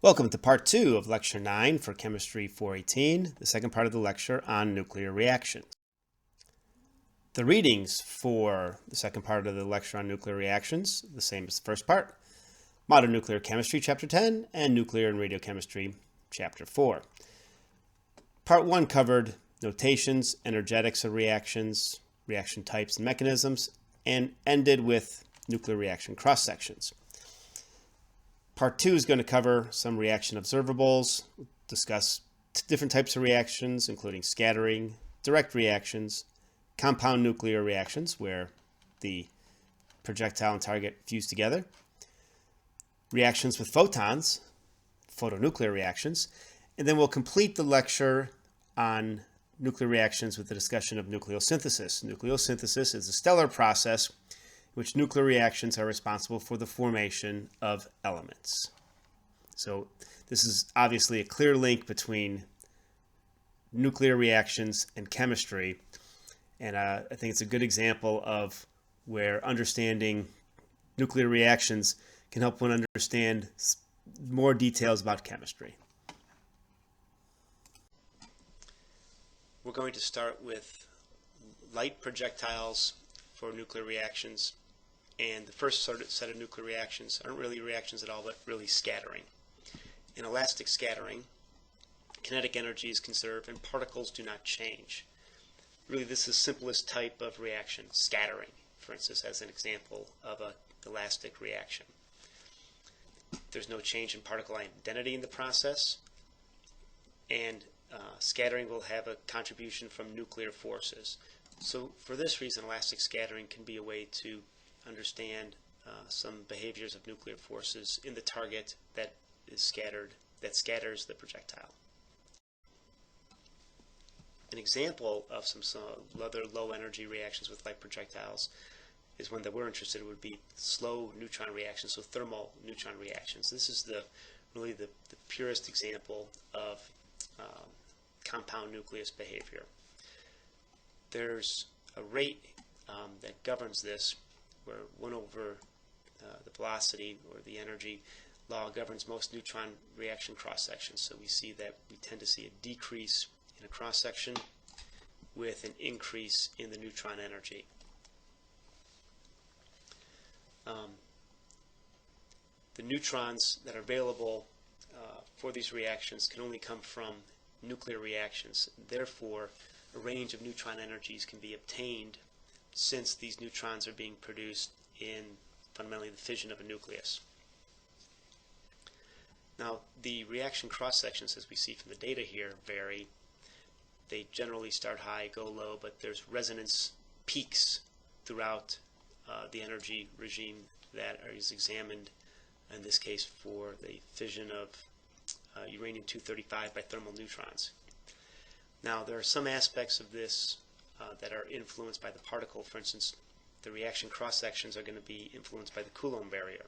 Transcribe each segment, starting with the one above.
Welcome to part 2 of lecture 9 for chemistry 418, the second part of the lecture on nuclear reactions. The readings for the second part of the lecture on nuclear reactions, the same as the first part: Modern Nuclear Chemistry, Chapter 10, and Nuclear and Radiochemistry, Chapter 4. Part 1 covered notations, energetics of reactions, reaction types and mechanisms, and ended with nuclear reaction cross-sections. Part 2 is going to cover some reaction observables, discuss different types of reactions, including scattering, direct reactions, compound nuclear reactions, where the projectile and target fuse together, reactions with photons, photonuclear reactions, and then we'll complete the lecture on nuclear reactions with the discussion of nucleosynthesis. Nucleosynthesis is a stellar process in which nuclear reactions are responsible for the formation of elements. So this is obviously a clear link between nuclear reactions and chemistry, and I think it's a good example of where understanding nuclear reactions can help one understand more details about chemistry. We're going to start with light projectiles for nuclear reactions. And the first set of nuclear reactions aren't really reactions at all, but really scattering. In elastic scattering, kinetic energy is conserved and particles do not change. Really, this is the simplest type of reaction, scattering, for instance, as an example of an elastic reaction. There's no change in particle identity in the process, and scattering will have a contribution from nuclear forces. So for this reason, elastic scattering can be a way to understand some behaviors of nuclear forces in the target that scatters the projectile. An example of some other low energy reactions with light projectiles is one that we're interested in would be slow neutron reactions, so thermal neutron reactions. This is really the purest example of compound nucleus behavior. There's a rate that governs this, where 1 over the velocity or the energy law governs most neutron reaction cross-sections. So we see that we tend to see a decrease in a cross-section with an increase in the neutron energy. The neutrons that are available for these reactions can only come from nuclear reactions. Therefore, a range of neutron energies can be obtained since these neutrons are being produced in fundamentally the fission of a nucleus. Now, the reaction cross-sections, as we see from the data here, vary. They generally start high, go low, but there's resonance peaks throughout the energy regime that is examined, in this case for the fission of uranium-235 by thermal neutrons. Now, there are some aspects of this that are influenced by the particle. For instance, the reaction cross-sections are going to be influenced by the Coulomb barrier.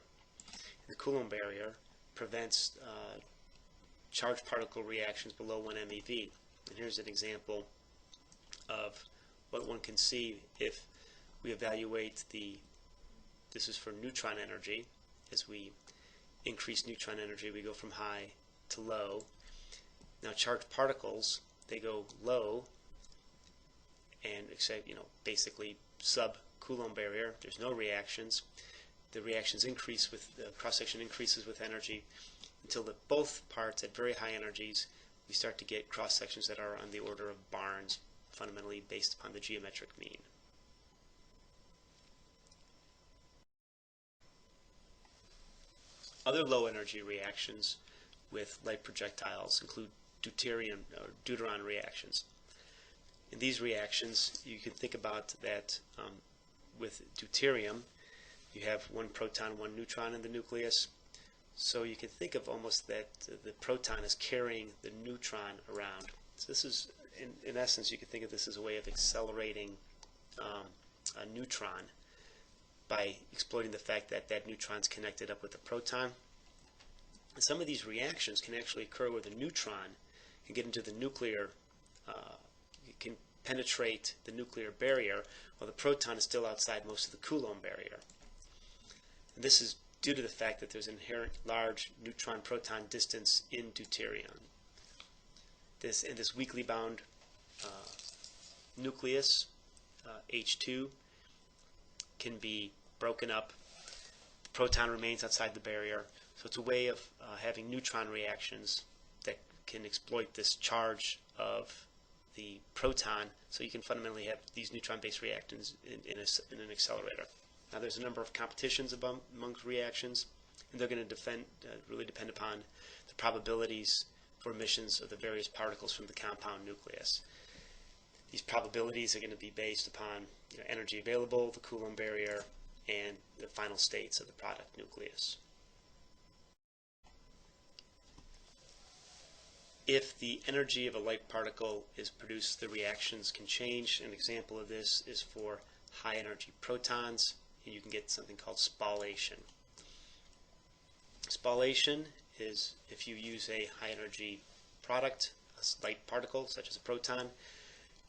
The Coulomb barrier prevents charged particle reactions below 1 MeV. And here's an example of what one can see if we evaluate this is for neutron energy. As we increase neutron energy, we go from high to low. Now, charged particles, they go low, and basically sub-Coulomb barrier. There's no reactions. The reactions increase with the cross-section increases with energy until both parts at very high energies, we start to get cross-sections that are on the order of barns, fundamentally based upon the geometric mean. Other low-energy reactions with light projectiles include deuterium or deuteron reactions. In these reactions, you can think about that with deuterium, you have 1 proton, 1 neutron in the nucleus. So you can think of almost that the proton is carrying the neutron around. So this is, in essence, you can think of this as a way of accelerating a neutron by exploiting the fact that that neutron is connected up with a proton. And some of these reactions can actually occur where the neutron can get into the nuclear can penetrate the nuclear barrier while the proton is still outside most of the Coulomb barrier. And this is due to the fact that there's inherent large neutron-proton distance in deuterium. This weakly bound nucleus, H2, can be broken up. The proton remains outside the barrier. So it's a way of having neutron reactions that can exploit this charge of the proton, so you can fundamentally have these neutron-based reactions in an accelerator. Now there's a number of competitions amongst reactions, and they're going to really depend upon the probabilities for emissions of the various particles from the compound nucleus. These probabilities are going to be based upon energy available, the Coulomb barrier, and the final states of the product nucleus. If the energy of a light particle is produced, the reactions can change. An example of this is for high energy protons, and you can get something called spallation. Spallation is if you use a high energy product, a light particle such as a proton,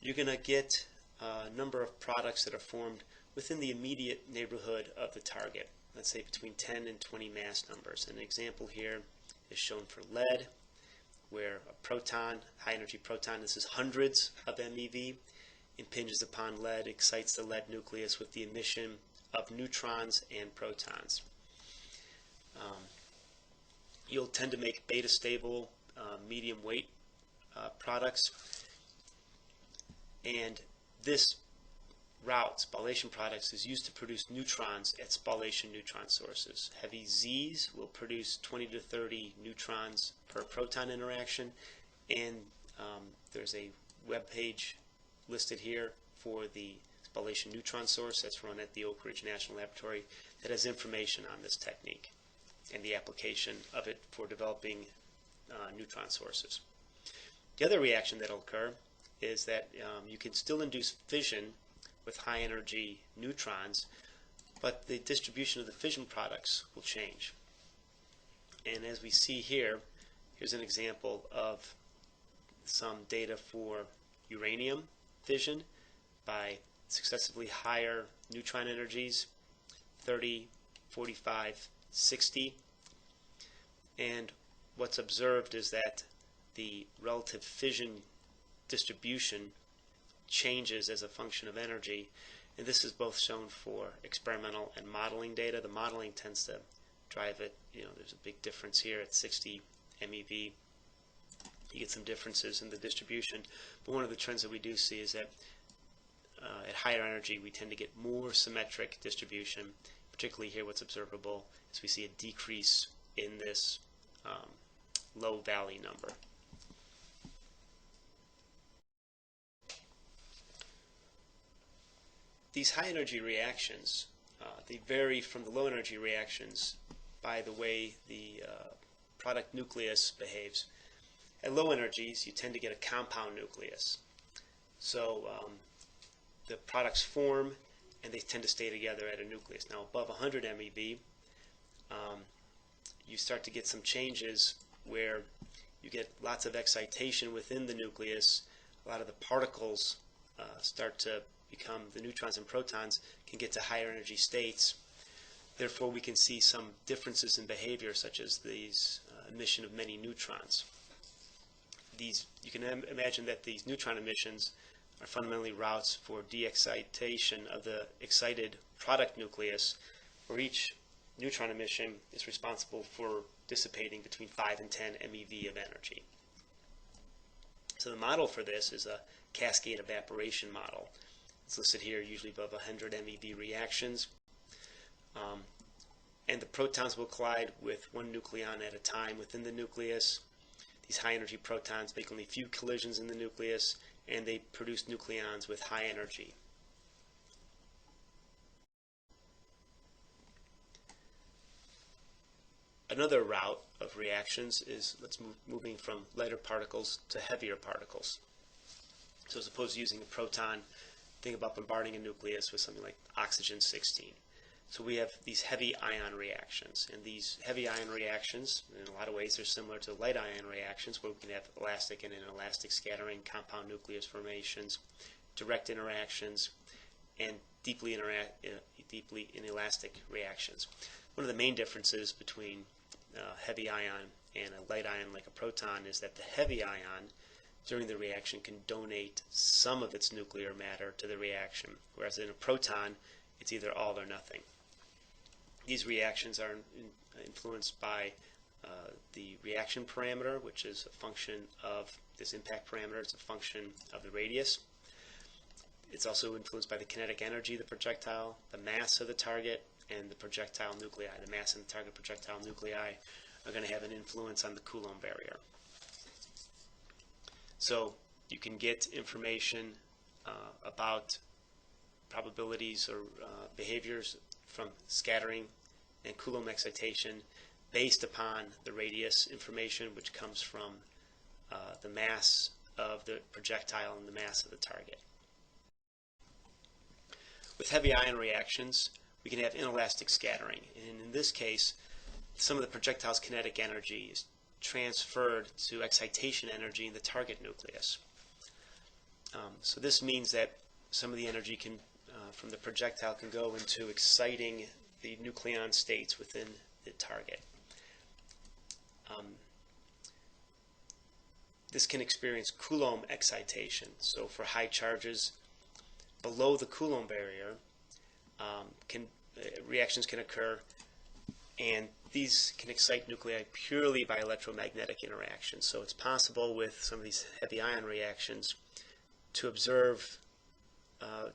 you're going to get a number of products that are formed within the immediate neighborhood of the target. Let's say between 10 and 20 mass numbers. An example here is shown for lead, where a proton, high energy proton, this is hundreds of MeV, impinges upon lead, excites the lead nucleus with the emission of neutrons and protons. You'll tend to make beta stable, medium weight products, and this route, spallation products, is used to produce neutrons at spallation neutron sources. Heavy Z's will produce 20 to 30 neutrons per proton interaction, and there's a web page listed here for the spallation neutron source that's run at the Oak Ridge National Laboratory that has information on this technique and the application of it for developing neutron sources. The other reaction that will occur is that you can still induce fission with high energy neutrons, but the distribution of the fission products will change. And as we see here, here's an example of some data for uranium fission by successively higher neutron energies, 30, 45, 60. And what's observed is that the relative fission distribution changes as a function of energy, and this is both shown for experimental and modeling data. The modeling tends to drive it. There's a big difference here at 60 MeV. You get some differences in the distribution, but one of the trends that we do see is that at higher energy we tend to get more symmetric distribution. Particularly here, what's observable is we see a decrease in this low valley number. These high energy reactions, they vary from the low energy reactions by the way the product nucleus behaves. At low energies, you tend to get a compound nucleus. So the products form and they tend to stay together at a nucleus. Now above 100 MeV, you start to get some changes where you get lots of excitation within the nucleus. A lot of the particles start to become, the neutrons and protons can get to higher energy states. Therefore we can see some differences in behavior, such as these emission of many neutrons. You can imagine that these neutron emissions are fundamentally routes for de-excitation of the excited product nucleus, where each neutron emission is responsible for dissipating between 5 and 10 MeV of energy. So the model for this is a cascade evaporation model. It's listed here, usually above 100 MeV reactions. And the protons will collide with one nucleon at a time within the nucleus. These high energy protons make only few collisions in the nucleus, and they produce nucleons with high energy. Another route of reactions is moving from lighter particles to heavier particles. So as opposed to using a proton, think about bombarding a nucleus with something like oxygen-16. So we have these heavy ion reactions, and these heavy ion reactions, in a lot of ways, they're similar to light ion reactions, where we can have elastic and inelastic scattering, compound nucleus formations, direct interactions, and deeply inelastic reactions. One of the main differences between heavy ion and a light ion like a proton is that the heavy ion during the reaction can donate some of its nuclear matter to the reaction, whereas in a proton it's either all or nothing. These reactions are influenced by the reaction parameter, which is a function of this impact parameter. It's a function of the radius. It's also influenced by the kinetic energy of the projectile, the mass of the target, and the projectile nuclei. The mass and the target projectile nuclei are going to have an influence on the Coulomb barrier. So you can get information about probabilities or behaviors from scattering and Coulomb excitation based upon the radius information, which comes from the mass of the projectile and the mass of the target. With heavy ion reactions, we can have inelastic scattering, and in this case, some of the projectile's kinetic energy is transferred to excitation energy in the target nucleus. So this means that some of the energy can, from the projectile can go into exciting the nucleon states within the target. This can experience Coulomb excitation. So for high charges below the Coulomb barrier, reactions can occur, and these can excite nuclei purely by electromagnetic interactions. So it's possible with some of these heavy ion reactions to observe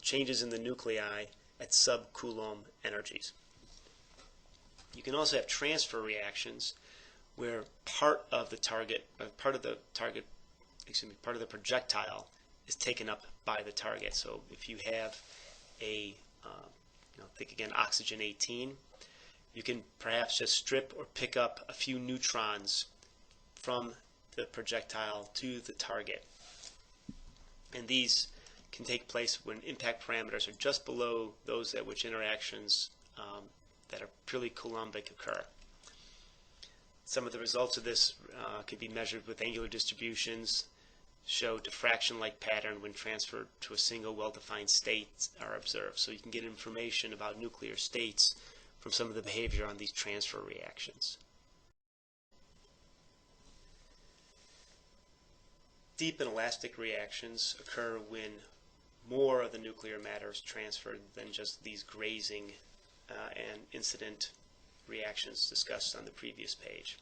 changes in the nuclei at sub-Coulomb energies. You can also have transfer reactions where part of the projectile is taken up by the target. So if you have a, think again, oxygen 18, you can perhaps just strip or pick up a few neutrons from the projectile to the target. And these can take place when impact parameters are just below those at which interactions that are purely Coulombic occur. Some of the results of this can be measured with angular distributions, show diffraction-like pattern when transferred to a single well-defined state are observed. So you can get information about nuclear states from some of the behavior on these transfer reactions. Deep and elastic reactions occur when more of the nuclear matter is transferred than just these grazing and incident reactions discussed on the previous page.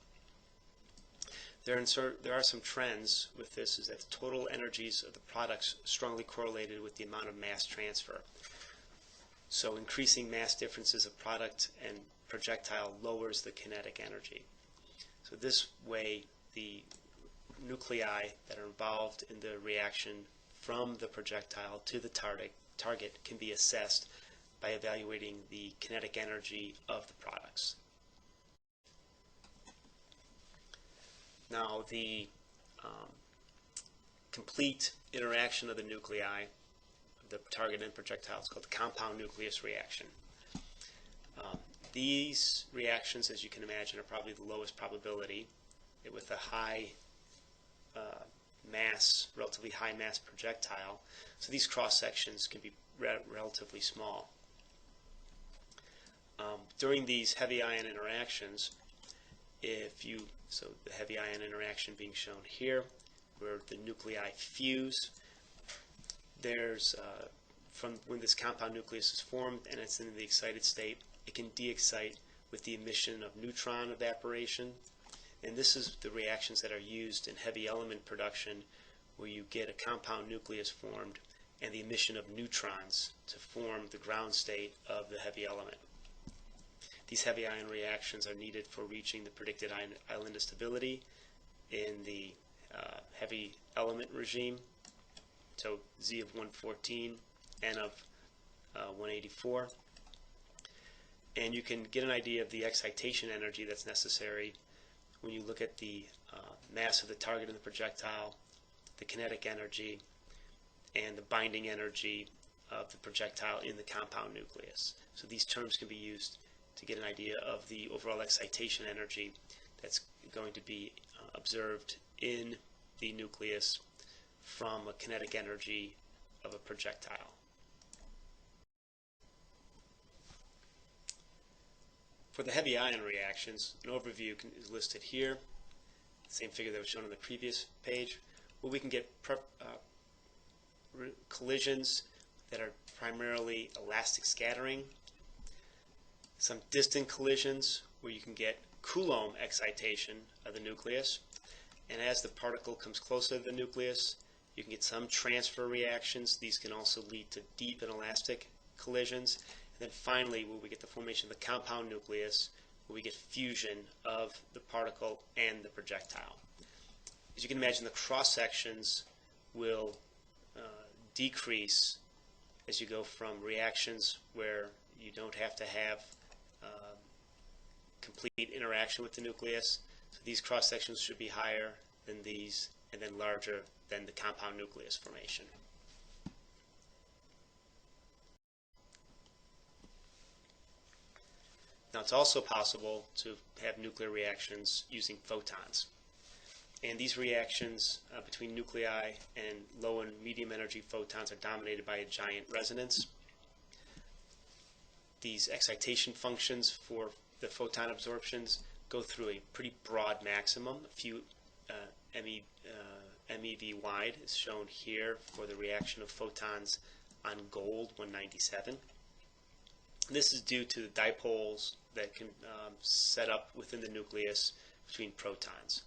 There are some trends with this, is that the total energies of the products strongly correlated with the amount of mass transfer. So increasing mass differences of product and projectile lowers the kinetic energy. So this way the nuclei that are involved in the reaction from the projectile to the target can be assessed by evaluating the kinetic energy of the products. Now the complete interaction of the nuclei, the target and projectile, is called the compound nucleus reaction. These reactions, as you can imagine, are probably the lowest probability with a high mass, relatively high mass projectile. So these cross sections can be relatively small. During these heavy ion interactions, so the heavy ion interaction being shown here, where the nuclei fuse, there's from when this compound nucleus is formed and it's in the excited state, it can de-excite with the emission of neutron evaporation. And this is the reactions that are used in heavy element production, where you get a compound nucleus formed and the emission of neutrons to form the ground state of the heavy element. These heavy ion reactions are needed for reaching the predicted island stability in the heavy element regime. So Z of 114, N of 184. And you can get an idea of the excitation energy that's necessary when you look at the mass of the target in the projectile, the kinetic energy, and the binding energy of the projectile in the compound nucleus. So these terms can be used to get an idea of the overall excitation energy that's going to be observed in the nucleus from a kinetic energy of a projectile. For the heavy ion reactions, an overview is listed here, same figure that was shown on the previous page, where we can get collisions that are primarily elastic scattering, some distant collisions where you can get Coulomb excitation of the nucleus, and as the particle comes closer to the nucleus, you can get some transfer reactions. These can also lead to deep and elastic collisions. And then finally, where we get the formation of the compound nucleus, where we get fusion of the particle and the projectile. As you can imagine, the cross sections will decrease as you go from reactions where you don't have to have complete interaction with the nucleus. So these cross sections should be higher than these, and then larger than the compound nucleus formation. Now, it's also possible to have nuclear reactions using photons. And these reactions between nuclei and low and medium energy photons are dominated by a giant resonance. These excitation functions for the photon absorptions go through a pretty broad maximum, a few MeV wide, is shown here for the reaction of photons on gold 197. This is due to the dipoles that can set up within the nucleus between protons.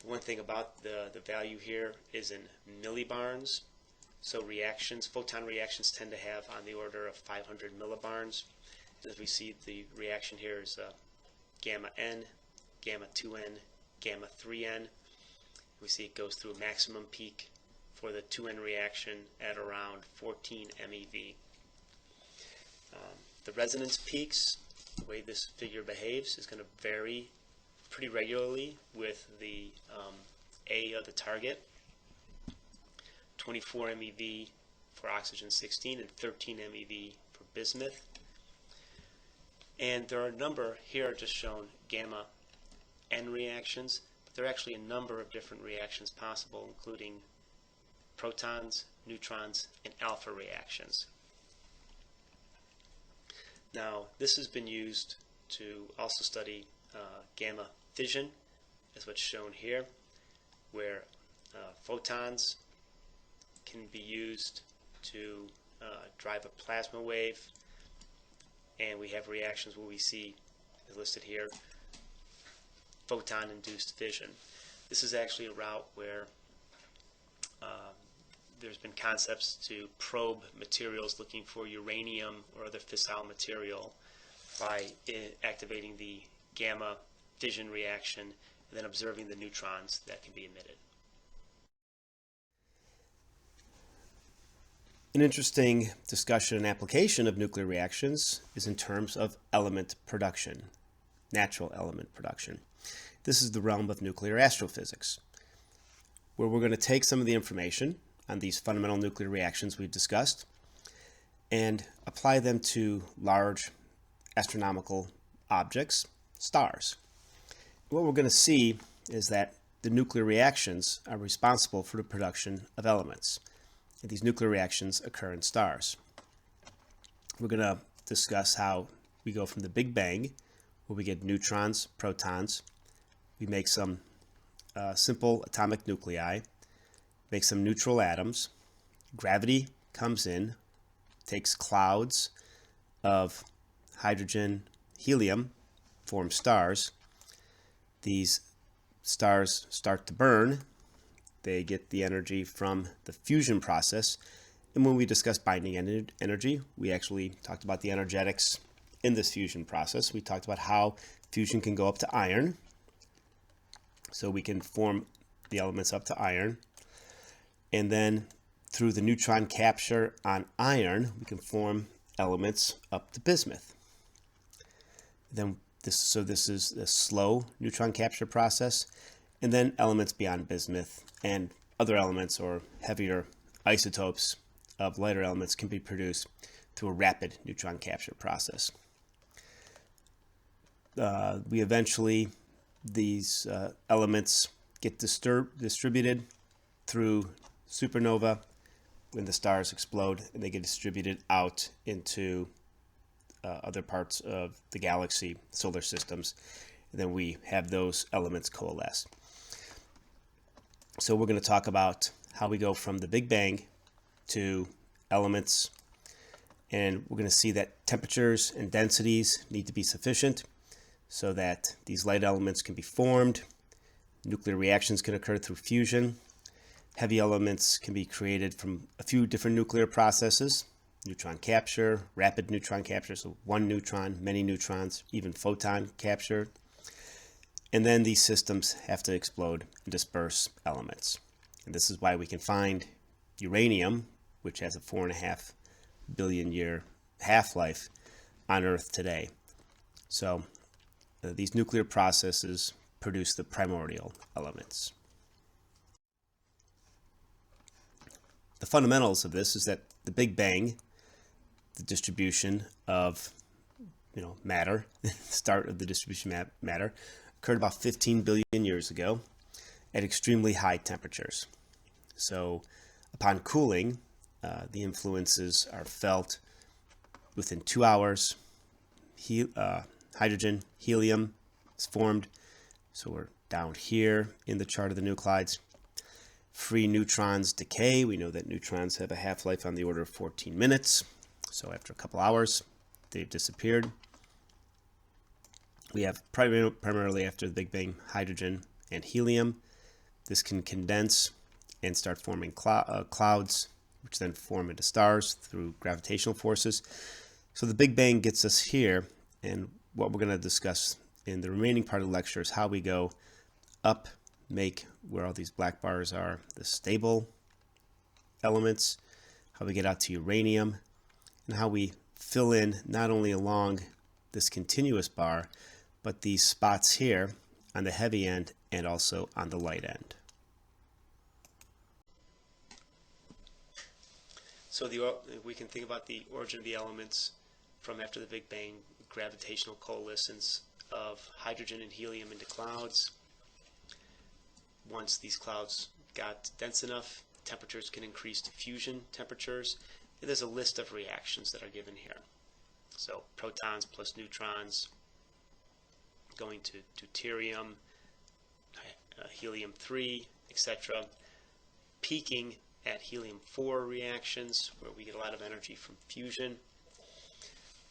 One thing about the value here is in millibarns. So reactions, photon reactions tend to have on the order of 500 millibarns. As we see, the reaction here is gamma n, gamma 2n, gamma 3n. We see it goes through a maximum peak for the 2n reaction at around 14 MeV. The resonance peaks, the way this figure behaves, is going to vary pretty regularly with the A of the target. 24 MeV for oxygen 16 and 13 MeV for bismuth. And there are a number, here are just shown gamma N reactions, but there are actually a number of different reactions possible, including protons, neutrons, and alpha reactions. Now, this has been used to also study gamma fission, as what's shown here, where photons can be used to drive a plasma wave, and we have reactions where we see, as listed here, photon-induced fission. This is actually a route where there's been concepts to probe materials looking for uranium or other fissile material by activating the gamma fission reaction and then observing the neutrons that can be emitted. An interesting discussion and application of nuclear reactions is in terms of element production, natural element production. This is the realm of nuclear astrophysics, where we're going to take some of the information on these fundamental nuclear reactions we've discussed and apply them to large astronomical objects, stars. What we're going to see is that the nuclear reactions are responsible for the production of elements. And these nuclear reactions occur in stars. We're going to discuss how we go from the Big Bang, where we get neutrons, protons, we make some simple atomic nuclei, make some neutral atoms, gravity comes in, takes clouds of hydrogen, helium, forms stars. These stars start to burn. They get the energy from the fusion process. And when we discuss binding energy, we actually talked about the energetics in this fusion process. We talked about how fusion can go up to iron. So we can form the elements up to iron. And then through the neutron capture on iron, we can form elements up to bismuth. Then this is a slow neutron capture process. And then elements beyond bismuth and other elements or heavier isotopes of lighter elements can be produced through a rapid neutron capture process. These elements get distributed through supernova when the stars explode, and they get distributed out into other parts of the galaxy, solar systems, and then we have those elements coalesce. So we're going to talk about how we go from the Big Bang to elements, and we're going to see that temperatures and densities need to be sufficient so that these light elements can be formed. Nuclear reactions can occur through fusion. Heavy elements can be created from a few different nuclear processes: neutron capture, rapid neutron capture, so one neutron, many neutrons, even photon capture. And then these systems have to explode and disperse elements. And this is why we can find uranium, which has a 4.5 billion year half-life on Earth today. So these nuclear processes produce the primordial elements. The fundamentals of this is that the Big Bang, the distribution of matter, start of the distribution of matter, occurred about 15 billion years ago at extremely high temperatures. So upon cooling, the influences are felt within 2 hours. Hydrogen, helium is formed. So we're down here in the chart of the nuclides. Free neutrons decay. We know that neutrons have a half-life on the order of 14 minutes. So after a couple hours, they've disappeared. We have primarily after the Big Bang hydrogen and helium. This can condense and start forming clouds, which then form into stars through gravitational forces. So the Big Bang gets us here, and what we're going to discuss in the remaining part of the lecture is how we go up, make where all these black bars are the stable elements, how we get out to uranium, and how we fill in not only along this continuous bar, but these spots here on the heavy end and also on the light end. So we can think about the origin of the elements from after the Big Bang, gravitational coalescence of hydrogen and helium into clouds. Once these clouds got dense enough, temperatures can increase to fusion temperatures. And there's a list of reactions that are given here. So protons plus neutrons going to deuterium, helium-3, etc. Peaking at helium-4 reactions, where we get a lot of energy from fusion.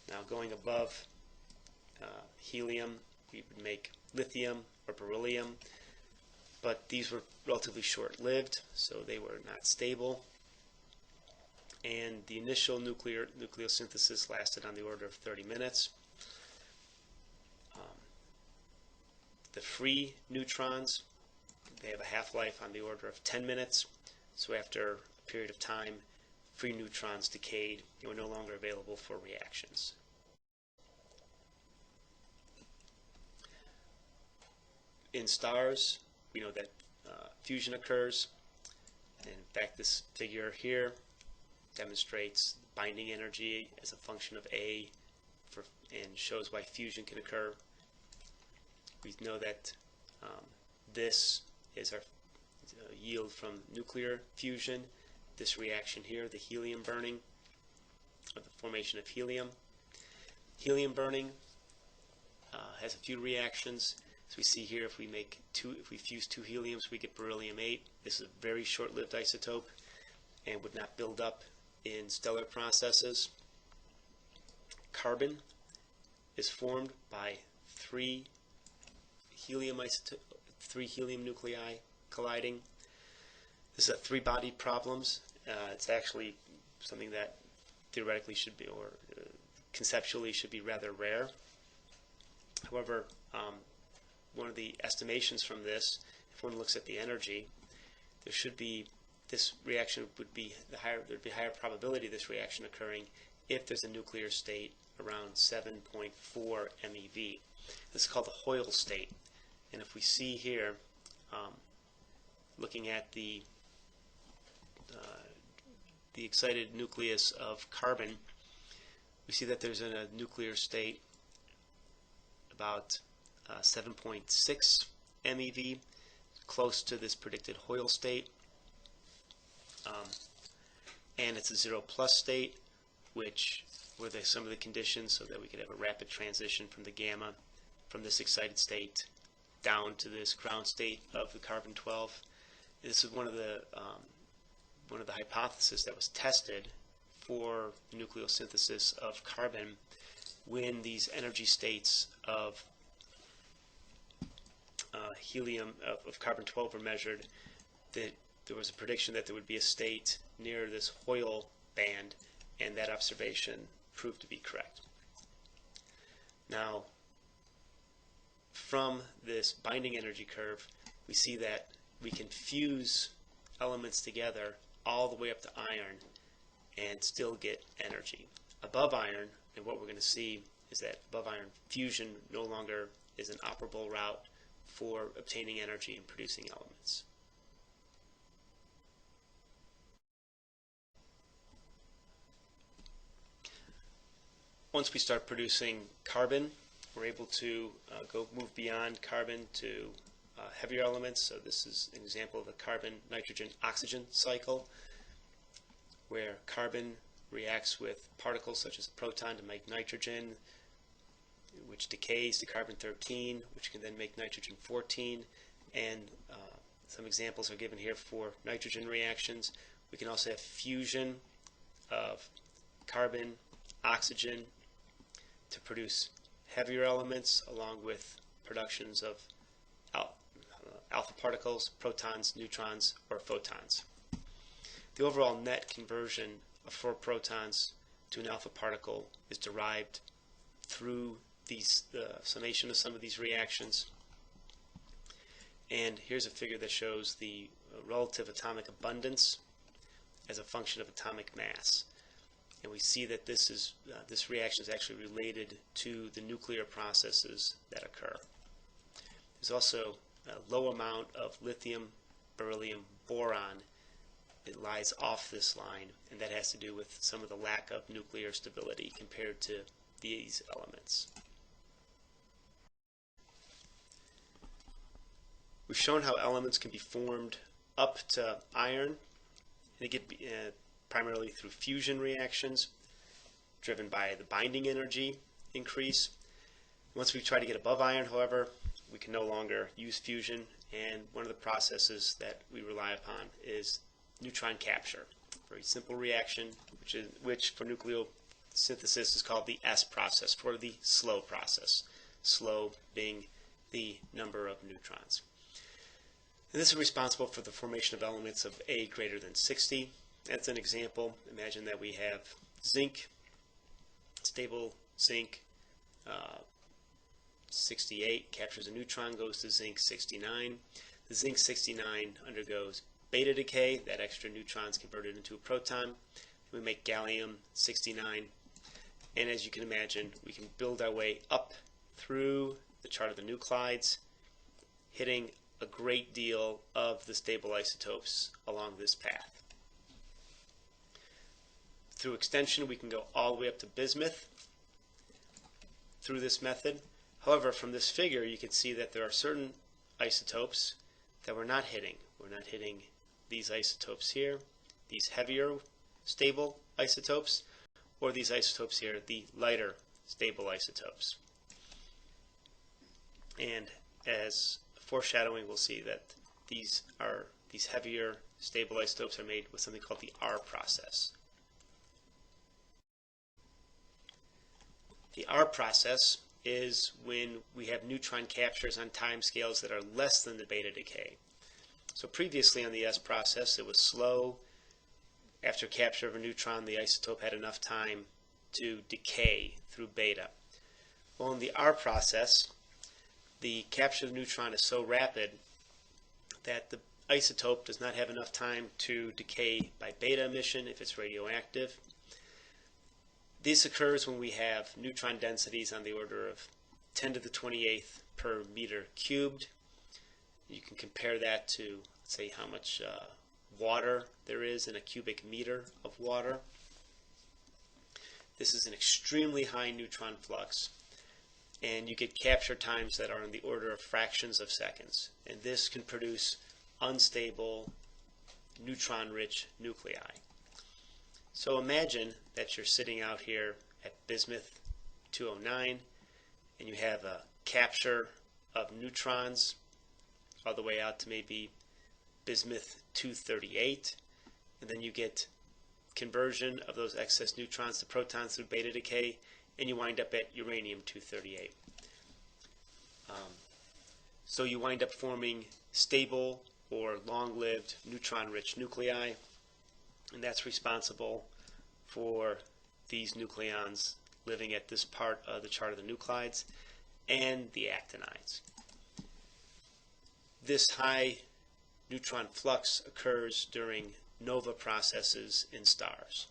Now going above helium, we would make lithium or beryllium, but these were relatively short-lived, so they were not stable. And the initial nucleosynthesis lasted on the order of 30 minutes. The free neutrons, they have a half-life on the order of 10 minutes. So after a period of time, free neutrons decayed and were no longer available for reactions. In stars, we know that fusion occurs. And in fact, this figure here demonstrates binding energy as a function of A and shows why fusion can occur. We know that this is our yield from nuclear fusion. This reaction here, the helium burning, or the formation of helium. Helium burning has a few reactions. So we see here, if we fuse 2 heliums, we get beryllium-8. This is a very short-lived isotope and would not build up in stellar processes. Carbon is formed by 3 helium nuclei colliding. This is a 3-body problems. It's actually something that theoretically should be, or conceptually should be, rather rare. However, one of the estimations from this, if one looks at the energy, this reaction would be there'd be higher probability of this reaction occurring if there's a nuclear state around 7.4 MeV. This is called the Hoyle state. And if we see here, looking at the excited nucleus of carbon, we see that there's a nuclear state about 7.6 MeV, close to this predicted Hoyle state. And it's a 0+ state, which were some of the conditions so that we could have a rapid transition from the gamma, from this excited state down to this ground state of the carbon-12. This is one of the hypotheses that was tested for nucleosynthesis of carbon when these energy states of helium, of carbon-12 were measured. That there was a prediction that there would be a state near this Hoyle band, and that observation proved to be correct. Now, from this binding energy curve, we see that we can fuse elements together all the way up to iron and still get energy. Above iron, and what we're going to see is that above iron fusion no longer is an operable route for obtaining energy and producing elements. Once we start producing carbon, we're able to move beyond carbon to heavier elements. So this is an example of a carbon-nitrogen-oxygen cycle, where carbon reacts with particles such as a proton to make nitrogen, which decays to carbon-13, which can then make nitrogen-14. And some examples are given here for nitrogen reactions. We can also have fusion of carbon, oxygen, to produce heavier elements, along with productions of alpha particles, protons, neutrons, or photons. The overall net conversion of 4 protons to an alpha particle is derived through the summation of some of these reactions. And here's a figure that shows the relative atomic abundance as a function of atomic mass. And we see that this reaction is actually related to the nuclear processes that occur. There's also a low amount of lithium, beryllium, boron. It lies off this line, and that has to do with some of the lack of nuclear stability compared to these elements. We've shown how elements can be formed up to iron, and they get primarily through fusion reactions driven by the binding energy increase. Once we try to get above iron, however, we can no longer use fusion, and one of the processes that we rely upon is neutron capture. Very simple reaction, which for nucleosynthesis is called the S process, for the slow process. Slow being the number of neutrons. And this is responsible for the formation of elements of A greater than 60. That's an example. Imagine that we have zinc, stable zinc, 68 captures a neutron, goes to zinc 69. The zinc 69 undergoes beta decay. That extra neutron is converted into a proton. We make gallium 69. And as you can imagine, we can build our way up through the chart of the nuclides, hitting a great deal of the stable isotopes along this path. Through extension, we can go all the way up to bismuth through this method. However, from this figure, you can see that there are certain isotopes that we're not hitting. We're not hitting these isotopes here, these heavier stable isotopes, or these isotopes here, the lighter stable isotopes. And as foreshadowing, we'll see that these heavier stable isotopes are made with something called the R process. The R process is when we have neutron captures on time scales that are less than the beta decay. So previously on the S process, it was slow. After capture of a neutron, the isotope had enough time to decay through beta. Well, in the R process, the capture of the neutron is so rapid that the isotope does not have enough time to decay by beta emission if it's radioactive. This occurs when we have neutron densities on the order of 10 to the 28th per meter cubed. You can compare that to, let's say, how much water there is in a cubic meter of water. This is an extremely high neutron flux, and you get capture times that are in the order of fractions of seconds. And this can produce unstable, neutron-rich nuclei. So imagine that you're sitting out here at bismuth 209, and you have a capture of neutrons all the way out to maybe bismuth 238, and then you get conversion of those excess neutrons to protons through beta decay, and you wind up at uranium 238. So you wind up forming stable or long-lived neutron-rich nuclei, and that's responsible for these nucleons living at this part of the chart of the nuclides and the actinides. This high neutron flux occurs during nova processes in stars.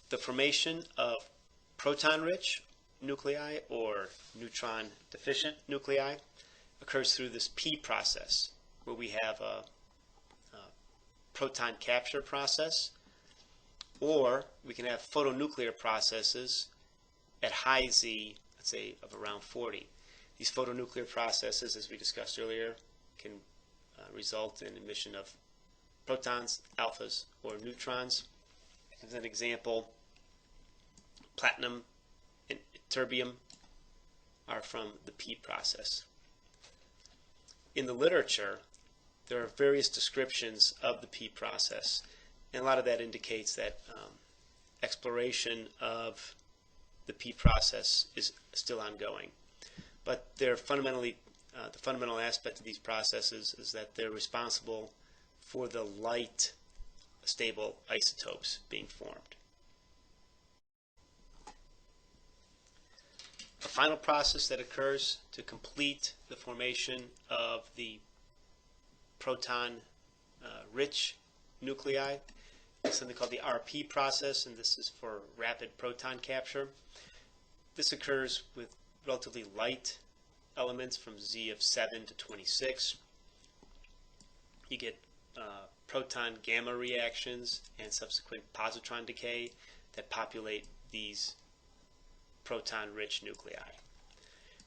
The formation of proton-rich nuclei or neutron-deficient nuclei occurs through this P process, where we have a proton capture process, or we can have photonuclear processes at high Z, let's say of around 40. These photonuclear processes, as we discussed earlier, can result in emission of protons, alphas, or neutrons. As an example, platinum and terbium are from the P process. In the literature, there are various descriptions of the P process, and a lot of that indicates that exploration of the P process is still ongoing. But they're fundamentally, the fundamental aspect of these processes is that they're responsible for the light stable isotopes being formed. A final process that occurs to complete the formation of the proton-rich nuclei is something called the RP process, and this is for rapid proton capture. This occurs with relatively light elements from Z of 7 to 26. You get proton gamma reactions and subsequent positron decay that populate these proton-rich nuclei.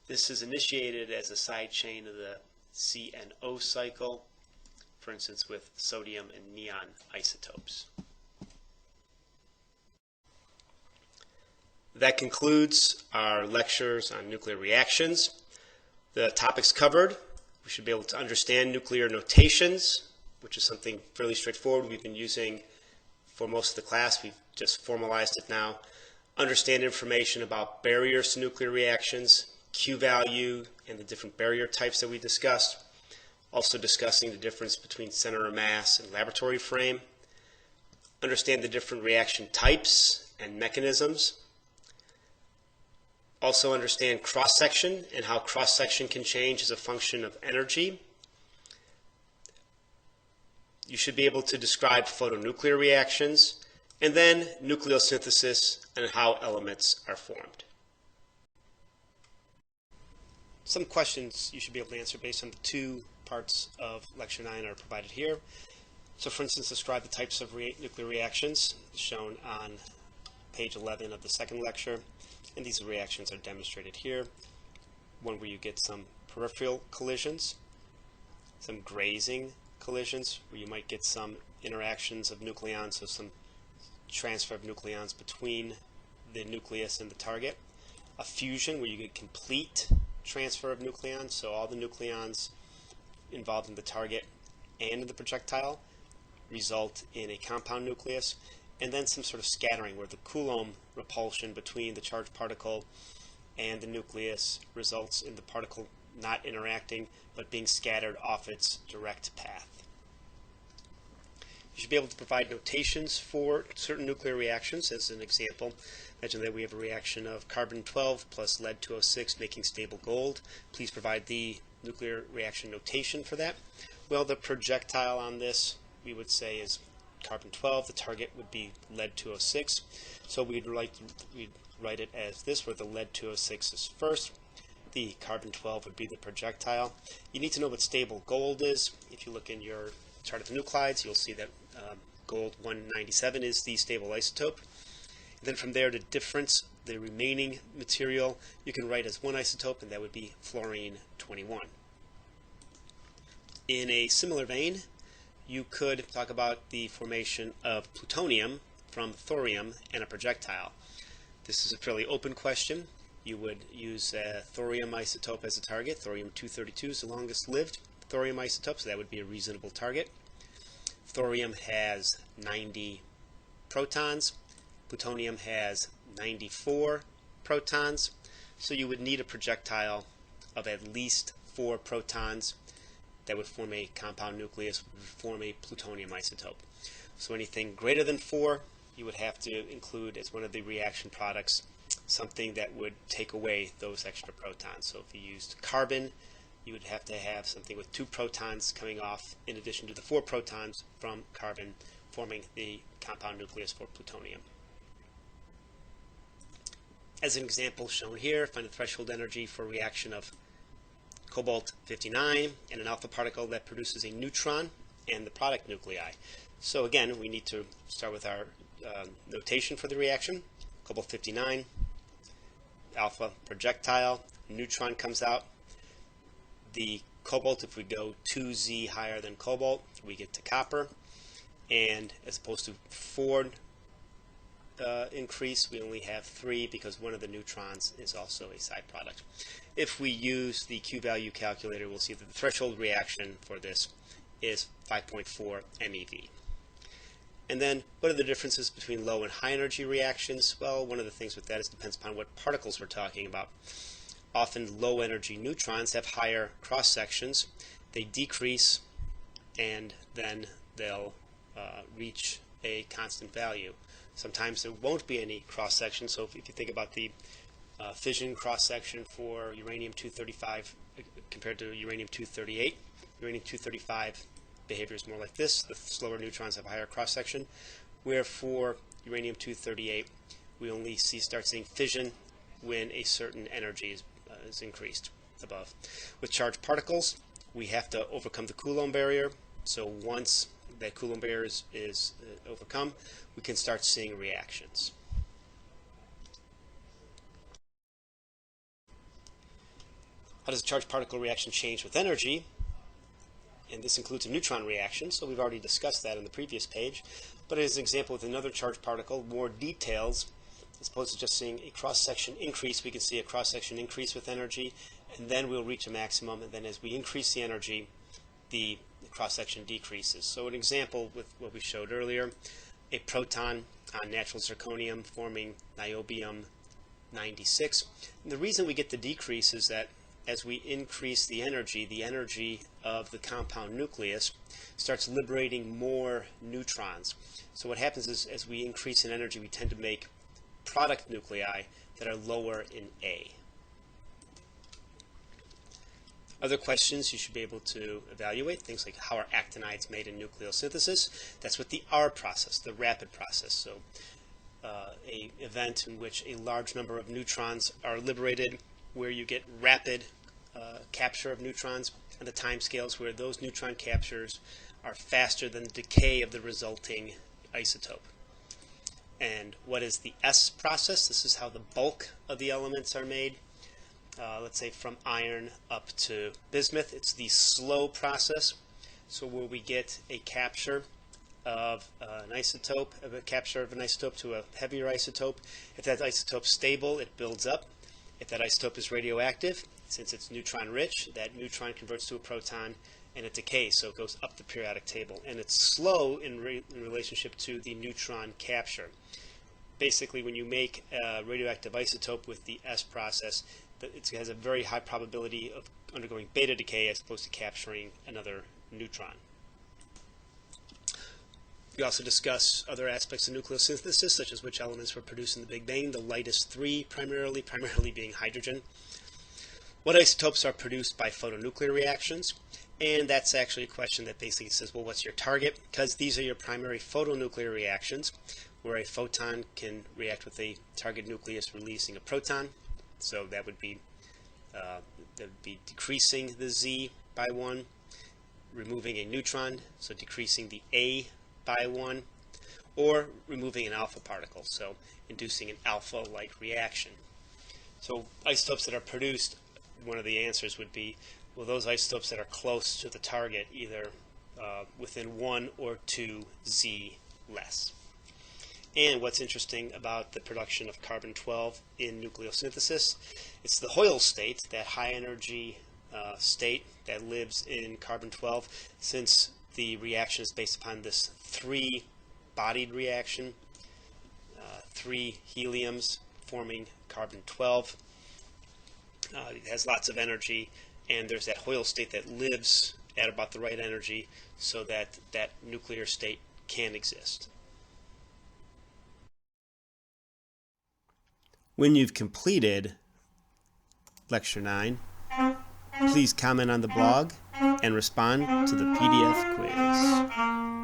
This is initiated as a side chain of the CNO cycle, for instance with sodium and neon isotopes. That concludes our lectures on nuclear reactions. The topics covered, we should be able to understand nuclear notations, which is something fairly straightforward we've been using for most of the class. We've just formalized it now. Understand information about barriers to nuclear reactions, Q value, and the different barrier types that we discussed. Also discussing the difference between center of mass and laboratory frame. Understand the different reaction types and mechanisms. Also understand cross-section and how cross-section can change as a function of energy. You should be able to describe photonuclear reactions, and then nucleosynthesis and how elements are formed. Some questions you should be able to answer based on the two parts of Lecture 9 are provided here. So for instance, describe the types of nuclear reactions shown on page 11 of the second lecture. And these reactions are demonstrated here. One where you get some peripheral collisions, some grazing collisions, where you might get some interactions of nucleons, so some transfer of nucleons between the nucleus and the target. A fusion, where you get complete transfer of nucleons, so all the nucleons involved in the target and in the projectile result in a compound nucleus. And then some sort of scattering, where the Coulomb repulsion between the charged particle and the nucleus results in the particle not interacting but being scattered off its direct path. You should be able to provide notations for certain nuclear reactions. As an example, imagine that we have a reaction of carbon-12 plus lead-206 making stable gold. Please provide the nuclear reaction notation for that. Well, the projectile on this we would say is carbon-12. The target would be lead-206. So we'd write it as this, where the lead-206 is first. The carbon-12 would be the projectile. You need to know what stable gold is. If you look in your chart of the nuclides, you'll see that gold 197 is the stable isotope. And then from there, the difference, the remaining material, you can write as one isotope, and that would be fluorine-21. In a similar vein, you could talk about the formation of plutonium from thorium and a projectile? This is a fairly open question. You would use a thorium isotope as a target. Thorium-232 is the longest lived thorium isotope, so that would be a reasonable target. Thorium has 90 protons. Plutonium has 94 protons. So you would need a projectile of at least 4 protons that would form a compound nucleus, would form a plutonium isotope. So anything greater than 4, you would have to include as one of the reaction products something that would take away those extra protons. So if you used carbon, you would have to have something with 2 protons coming off in addition to the 4 protons from carbon, forming the compound nucleus for plutonium. As an example shown here, find the threshold energy for a reaction of cobalt-59 and an alpha particle that produces a neutron and the product nuclei. So again, we need to start with our notation for the reaction. Cobalt-59, alpha projectile, neutron comes out. The cobalt, if we go 2Z higher than cobalt, we get to copper. And as opposed to 4 increase, we only have 3 because one of the neutrons is also a side product. If we use the Q-value calculator, we'll see that the threshold reaction for this is 5.4 MeV. And then, what are the differences between low and high energy reactions? Well, one of the things with that is depends upon what particles we're talking about. Often low energy neutrons have higher cross sections. They decrease and then they'll reach a constant value. Sometimes there won't be any cross section. So if you think about the fission cross section for uranium-235 compared to uranium-238, uranium-235 behavior is more like this. The slower neutrons have a higher cross section, where for uranium-238 we only start seeing fission when a certain energy is increased above. With charged particles, we have to overcome the Coulomb barrier. So once that Coulomb barrier is overcome, we can start seeing reactions. How does a charged particle reaction change with energy? And this includes a neutron reaction, so we've already discussed that in the previous page. But as an example with another charged particle, more details, as opposed to just seeing a cross-section increase, we can see a cross-section increase with energy, and then we'll reach a maximum, and then as we increase the energy, the cross-section decreases. So an example with what we showed earlier, a proton on natural zirconium forming niobium-96. And the reason we get the decrease is that as we increase the energy of the compound nucleus starts liberating more neutrons. So what happens is as we increase in energy, we tend to make product nuclei that are lower in A. Other questions you should be able to evaluate, things like how are actinides made in nucleosynthesis? That's with the R process, the rapid process. So a event in which a large number of neutrons are liberated, where you get rapid capture of neutrons, and the time scales where those neutron captures are faster than the decay of the resulting isotope. And what is the S process? This is how the bulk of the elements are made. Let's say from iron up to bismuth. It's the slow process. So where we get a capture of an isotope, a capture of an isotope to a heavier isotope. If that isotope's stable, it builds up. If that isotope is radioactive, since it's neutron rich, that neutron converts to a proton and it decays, so it goes up the periodic table. And it's slow in relationship to the neutron capture. Basically, when you make a radioactive isotope with the S process, it has a very high probability of undergoing beta decay as opposed to capturing another neutron. We also discuss other aspects of nucleosynthesis, such as which elements were produced in the Big Bang, the lightest 3 primarily being hydrogen. What isotopes are produced by photonuclear reactions? And that's actually a question that basically says, well, what's your target? Because these are your primary photonuclear reactions, where a photon can react with a target nucleus releasing a proton. So that would be decreasing the Z by 1, removing a neutron, so decreasing the A by 1, or removing an alpha particle, so inducing an alpha-like reaction. So isotopes that are produced, one of the answers would be, well, those isotopes that are close to the target, either within 1 or 2 Z less. and what's interesting about the production of carbon-12 in nucleosynthesis. It's the Hoyle state, that high energy state that lives in carbon-12, since the reaction is based upon this three-bodied reaction, three heliums forming carbon-12. It has lots of energy, and there's that Hoyle state that lives at about the right energy so that that nuclear state can exist. When you've completed Lecture 9, please comment on the blog and respond to the PDF quiz.